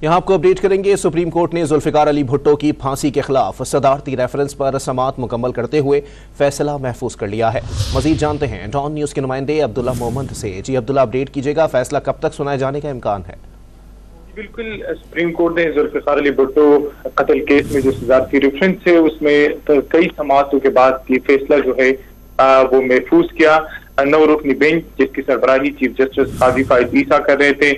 यहाँ आपको अपडेट करेंगे। सुप्रीम कोर्ट ने जुल्फिकार अली भुट्टो की फांसी के खिलाफ सदारती रेफरेंस पर समाअत मुकम्मल करते हुए फैसला महफूज कर लिया है। मजीद जानते हैं डॉन न्यूज़ के नुमाइंदे अब्दुल्ला मोहम्मद से। जी अब्दुल्ला, अपडेट कीजिएगा, फैसला कब तक सुनाए जाने का इम्कान है? बिल्कुल, सुप्रीम कोर्ट ने जुल्फिकार अली भुट्टो कत्ल केस में जो सदारती रेफरेंस है उसमें कई समाअतों के बाद ये फैसला जो है वो महफूज किया। 9 रुकनी बेंच जिसकी सरबराही चीफ जस्टिस काजी फायद ईसा कर रहे थे,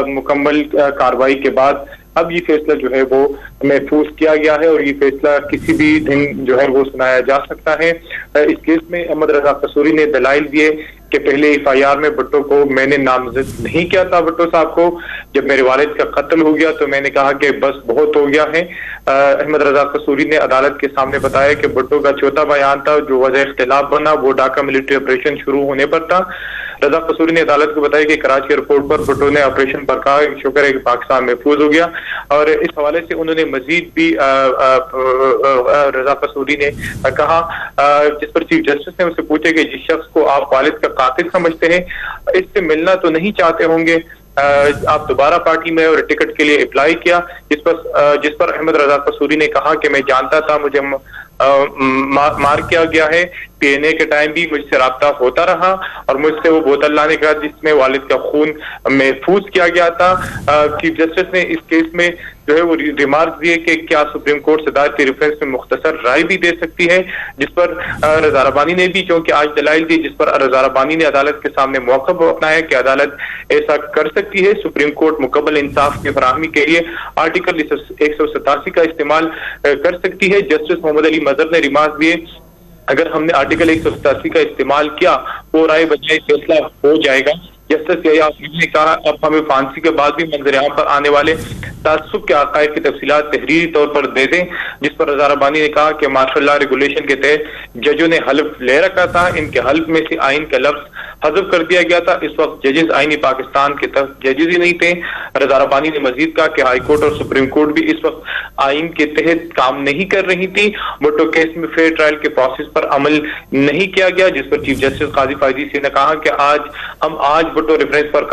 मुकम्मल कार्रवाई के बाद अब ये फैसला जो है वो महफूज किया गया है और ये फैसला किसी भी दिन जो है वो सुनाया जा सकता है। इस केस में अहमद रजा कसूरी ने दलाइल दिए कि पहले एफआईआर में भुट्टो को मैंने नामजद नहीं किया था। भुट्टो साहब को जब मेरे वालिद का कत्ल हो गया तो मैंने कहा कि बस बहुत हो गया है। अहमद रजा कसूरी ने अदालत के सामने बताया कि भुट्टो का चौथा बयान था जो वजह इख्तिलाफ बना वो ढाका मिलिट्री ऑपरेशन शुरू होने पर था। रजा कसूरी ने अदालत को बताया कि कराची एयरपोर्ट पर भुट्टो ने ऑपरेशन पर कहा शुक्र है कि पाकिस्तान महफूज हो गया। और इस हवाले से उन्होंने मजीद भी रजा कसूरी ने कहा, जिस पर चीफ जस्टिस ने उनसे पूछा कि जिस शख्स को आप वालिद का कातिल समझते हैं इससे मिलना तो नहीं चाहते होंगे, आप दोबारा पार्टी में और टिकट के लिए अप्लाई किया, जिस पर अहमद रजा कसूरी ने कहा कि मैं जानता था मुझे मार किया गया है। पीएनए के टाइम भी मुझसे राब्ता होता रहा और मुझसे वो बोतल लाने का जिसमें वालिद का खून महफूज किया गया था। चीफ जस्टिस ने इस केस में जो है वो रिमार्क दिए कि क्या सुप्रीम कोर्ट सदारती रेफरेंस में मुख्तसर राय भी दे सकती है, जिस पर रजा रब्बानी ने भी क्योंकि आज दलाइल दी, जिस पर रजा रब्बानी ने अदालत के सामने मौक़िफ़ अपनाया कि अदालत ऐसा कर सकती है। सुप्रीम कोर्ट मुकम्मल इंसाफ की फराहमी के लिए आर्टिकल 187 का इस्तेमाल कर सकती है। जस्टिस मोहम्मद अली मजहर ने रिमार्क दिए, अगर हमने आर्टिकल 187 का इस्तेमाल किया वो राय बजाय फैसला हो जाएगा। जस्टिस ने कहा अब हमें फांसी के बाद भी मंजर-ए-आम पर आने वाले तासुब के अकायद की तफसीलात तहरीरी तौर पर दे दें, जिस पर रजा रब्बानी ने कहा कि मार्शल लॉ रेगुलेशन के तहत जजों ने हल्फ ले रखा था, इनके हल्फ में से आइन का लफ्ज हज़फ कर दिया गया था। इस वक्त जजेस आईनी पाकिस्तान के तहत जजेस ही नहीं थे। रजा रब्बानी ने मजीद कहा कि हाई कोर्ट और सुप्रीम कोर्ट भी इस वक्त आइन के तहत काम नहीं कर रही थी। भुट्टो केस में फेयर ट्रायल के प्रोसेस पर अमल नहीं किया गया, जिस पर चीफ जस्टिस काजी फायद ईसा ने कहा कि आज भुट्टो रेफरेंस पर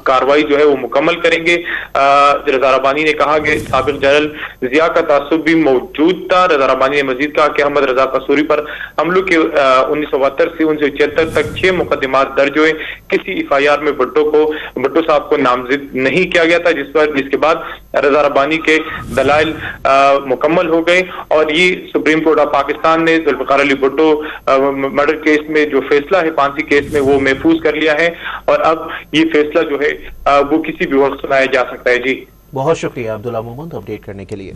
कार्रवाई जो है वो मुकम्मल करेंगे। रजा रब्बानी ने कहा कि साबिक जनरल जिया का तासुब भी मौजूद था। रजा रब्बानी ने मजीद कहा कि अहमद रजा कसूरी पर हमलों के 1972 से 1976 तक 6 मुकदमात दर्ज हुए। किसी एफआईआर में भुट्टो साहब को नामजद नहीं किया गया था, जिसके बाद रजा रब्बानी के दलाइल मुकम्मल हो गए और ये सुप्रीम कोर्ट ऑफ पाकिस्तान ने जुल्फिकार अली भुट्टो मर्डर केस में जो फैसला है फांसी केस में वो महफूज कर लिया है और अब ये फैसला जो है वो किसी भी वक्त सुनाया जा सकता है। जी बहुत शुक्रिया अब्दुल्ला मोहम्मद अपडेट करने के लिए।